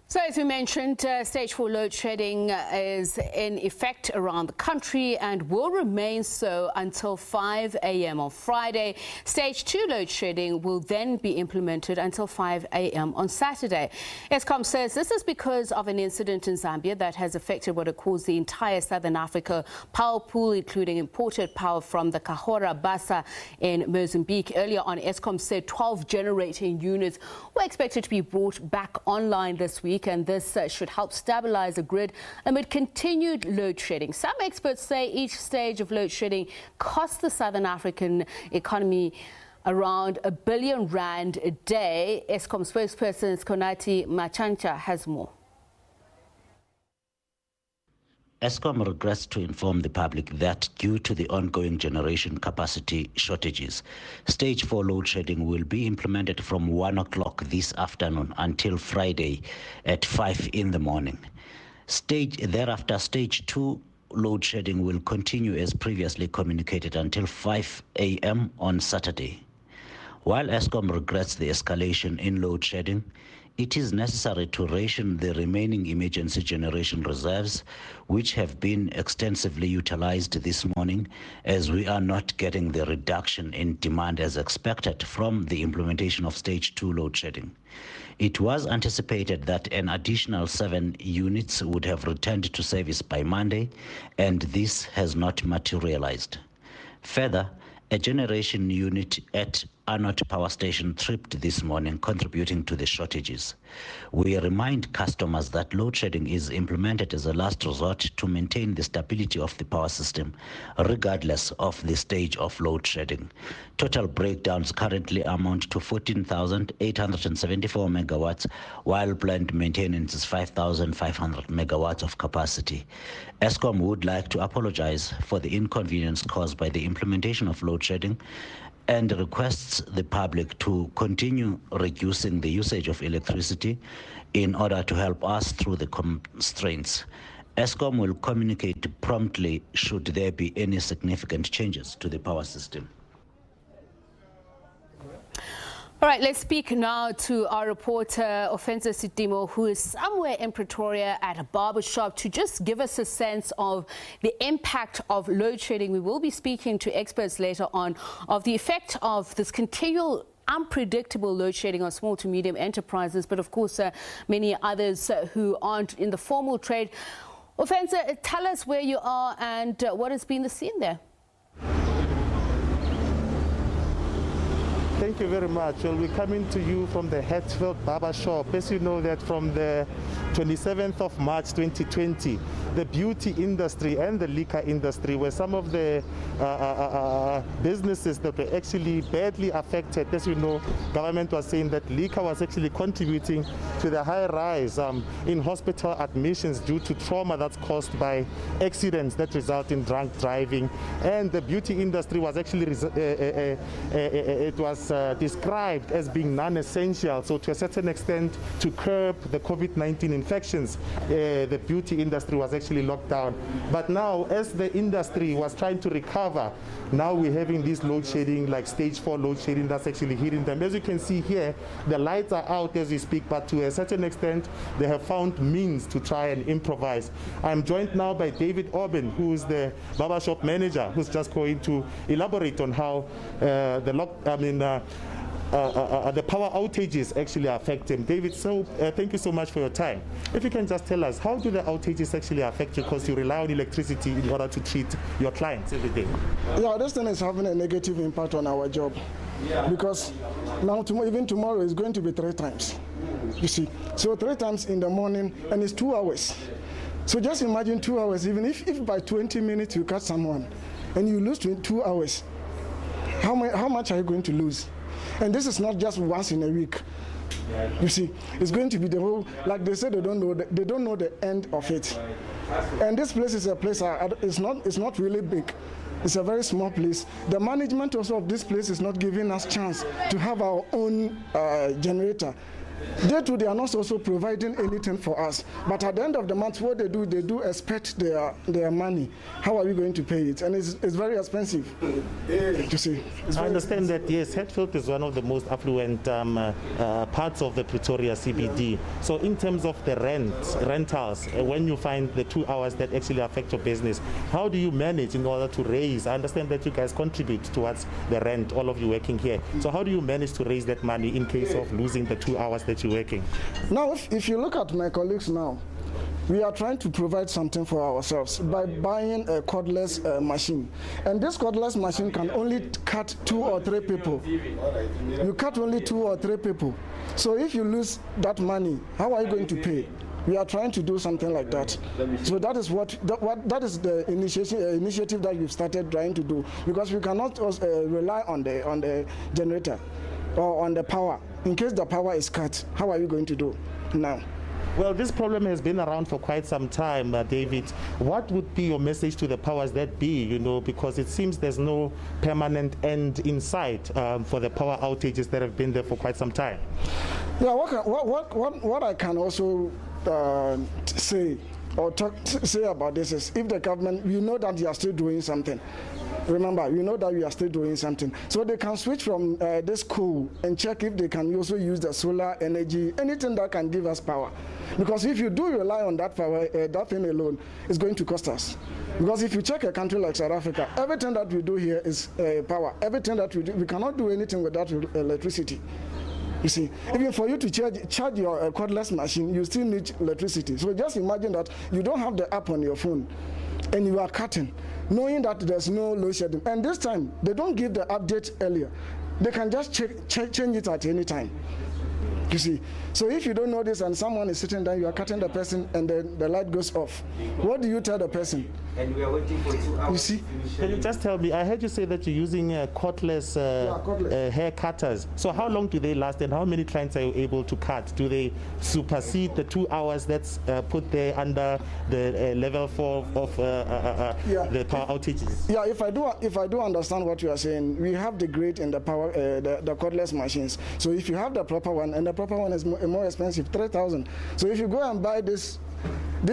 So as we mentioned, stage 4 load shedding is in effect around the country and will remain so until 5 a.m. on Friday. Stage 2 load shedding will then be implemented until 5 a.m. on Saturday. Eskom says this is because of an incident in Zambia that has affected what it calls the entire Southern Africa power pool, including imported power from the Cahora Bassa in Mozambique. Earlier on, Eskom said 12 generating units were expected to be brought back online this week, and this should help stabilize the grid amid continued load shedding. Some experts say each stage of load shedding costs the Southern African economy around R1 billion a day. Eskom spokesperson Konati Machancha has more. Eskom regrets to inform the public that due to the ongoing generation capacity shortages, Stage 4 load shedding will be implemented from 1 o'clock this afternoon until Friday at 5 in the morning. Thereafter, Stage 2 load shedding will continue as previously communicated until 5 a.m. on Saturday. While Eskom regrets the escalation in load shedding, it is necessary to ration the remaining emergency generation reserves, which have been extensively utilized this morning, as we are not getting the reduction in demand as expected from the implementation of Stage 2 load shedding. It was anticipated that an additional 7 units would have returned to service by Monday, and this has not materialized. Further, a generation unit at Anot Power Station tripped this morning, contributing to the shortages. We remind customers that load shedding is implemented as a last resort to maintain the stability of the power system, regardless of the stage of load shedding. Total breakdowns currently amount to 14,874 megawatts, while planned maintenance is 5,500 megawatts of capacity. Eskom would like to apologize for the inconvenience caused by the implementation of load shedding and requests the public to continue reducing the usage of electricity in order to help us through the constraints. Eskom will communicate promptly should there be any significant changes to the power system. All right, let's speak now to our reporter, Ofentse Setimo, who is somewhere in Pretoria at a barbershop to just give us a sense of the impact of load shedding. We will be speaking to experts later on of the effect of this continual unpredictable load shedding on small to medium enterprises, but of course many others who aren't in the formal trade. Ofentse, tell us where you are and what has been the scene there. Thank you very much. Well, we're coming to you from the Hatfield Barber Shop. As you know that from the 27th of March 2020, the beauty industry and the liquor industry were some of the businesses that were actually badly affected. As you know, government was saying that liquor was actually contributing to the high rise in hospital admissions due to trauma that's caused by accidents that result in drunk driving. And the beauty industry was actually described as being non-essential. So to a certain extent, to curb the COVID-19 infections, the beauty industry was actually locked down. But now, as the industry was trying to recover, now we're having this load shedding, like Stage 4 load shedding, that's actually hitting them. As you can see here, the lights are out as we speak, but to a certain extent, they have found means to try and improvise. I'm joined now by David Orban, who's the barbershop manager, who's just going to elaborate on how the power outages actually affect him. David, so thank you so much for your time. If you can just tell us, how do the outages actually affect you, because you rely on electricity in order to treat your clients every day? Yeah, this thing is having a negative impact on our job, because now even tomorrow is going to be 3 times, you see. So 3 times in the morning, and it's 2 hours. So just imagine 2 hours, even if by 20 minutes you catch someone and you lose 2 hours, how much are you going to lose? And this is not just once in a week. You see, it's going to be the whole, like they say, they don't know the end of it. And this place is a place, it's not really big. It's a very small place. The management also of this place is not giving us chance to have our own generator. They too, they are not also providing anything for us. But at the end of the month, what they do expect their money. How are we going to pay it? And it's very expensive. You see. I understand that, yes, Hatfield is one of the most affluent parts of the Pretoria CBD. So in terms of the rentals, when you find the 2 hours that actually affect your business, how do you manage in order to raise? I understand that you guys contribute towards the rent, all of you working here. So how do you manage to raise that money in case of losing the 2 hours that you're working? Now, if you look at my colleagues now, we are trying to provide something for ourselves by buying a cordless machine. And this cordless machine can only cut 2 or 3 people. You cut only 2 or 3 people. So if you lose that money, how are you going to pay? We are trying to do something like that. So that is that is the initiative that we've started trying to do, because we cannot rely on the generator or on the power. In case the power is cut, how are you going to do now? Well, this problem has been around for quite some time, David. What would be your message to the powers that be, because it seems there's no permanent end in sight for the power outages that have been there for quite some time? Yeah, what I can also say about this is, if the government, we know that you are still doing something. Remember, you know that we are still doing something. So they can switch from this coal and check if they can also use the solar energy, anything that can give us power. Because if you do rely on that power, that thing alone is going to cost us. Because if you check a country like South Africa, everything that we do here is power. Everything that we do, we cannot do anything without electricity. You see, even for you to charge your cordless machine, you still need electricity. So just imagine that you don't have the app on your phone and you are cutting, knowing that there's no load shedding. And this time, they don't give the update earlier. They can just change it at any time. You see, so if you don't know this and someone is sitting down, you are cutting the person and then the light goes off. What do you tell the person? And we are waiting for 2 hours. You see? Can you just tell me, I heard you say that you're using cordless hair cutters. So how long do they last and how many clients are you able to cut? Do they supersede the 2 hours that's put there under the level 4 of the power outages? Yeah, if I do understand what you are saying, we have the grade in the power, the cordless machines. So if you have the proper one, and the proper one is more expensive, 3,000. So if you go and buy this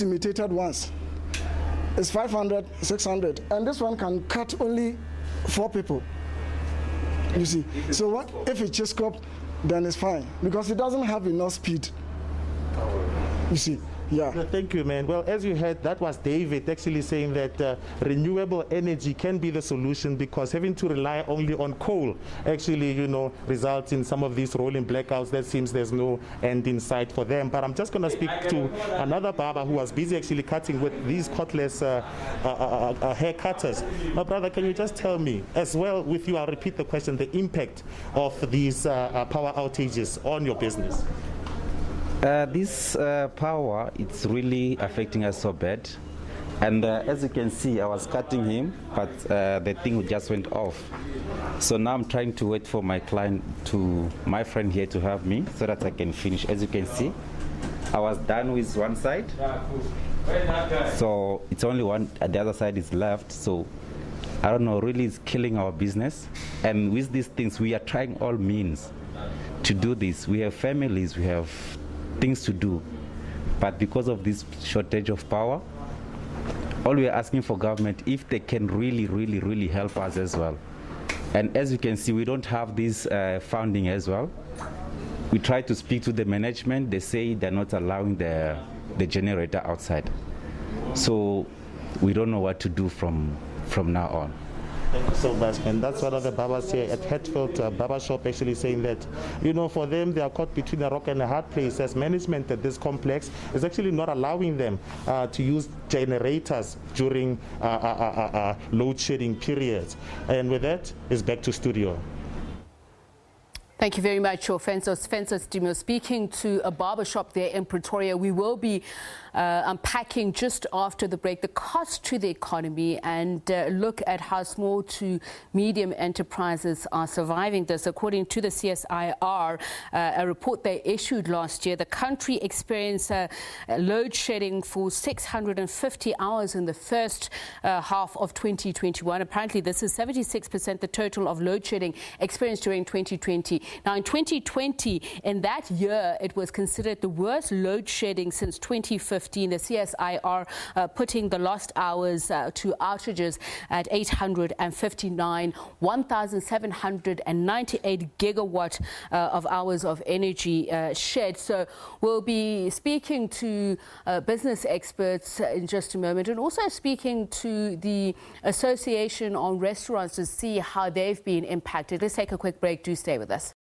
imitated ones, it's 500, 600, and this one can cut only 4 people. You see, so what if it's just up, then it's fine, because it doesn't have enough speed. You see. Yeah. Thank you, man. Well, as you heard, that was David actually saying that renewable energy can be the solution, because having to rely only on coal actually, results in some of these rolling blackouts that seems there's no end in sight for them. But I'm just going to speak to another barber who was busy actually cutting with these cordless hair cutters. My brother, can you just tell me, as well with you, I'll repeat the question, the impact of these power outages on your business? This power, it's really affecting us so bad. And as you can see, I was cutting him, but the thing just went off. So now I'm trying to wait for my my friend here to help me so that I can finish. As you can see, I was done with one side. So it's only one, the other side is left. So I don't know, really it's killing our business. And with these things, we are trying all means to do this. We have families, we have things to do, but because of this shortage of power, all we are asking for government, if they can really help us as well. And as you can see, we don't have this funding as well. We try to speak to the management, they say they're not allowing the generator outside. So we don't know what to do from now on. Thank you so much, and that's one of the barbers here at Hatfield Barber Shop actually saying that, for them, they are caught between a rock and a hard place, as management at this complex is actually not allowing them to use generators during load shedding periods. And with that, it's back to studio. Thank you very much, Ofentse Setimo, speaking to a barbershop there in Pretoria. We will be unpacking just after the break the cost to the economy and look at how small to medium enterprises are surviving this. According to the CSIR, a report they issued last year, the country experienced load shedding for 650 hours in the first half of 2021. Apparently, this is 76% the total of load shedding experienced during 2020. Now, in 2020, in that year, it was considered the worst load shedding since 2015. The CSIR putting the lost hours to outages at 859, 1,798 gigawatt of hours of energy shed. So we'll be speaking to business experts in just a moment, and also speaking to the Association on Restaurants to see how they've been impacted. Let's take a quick break. Do stay with us.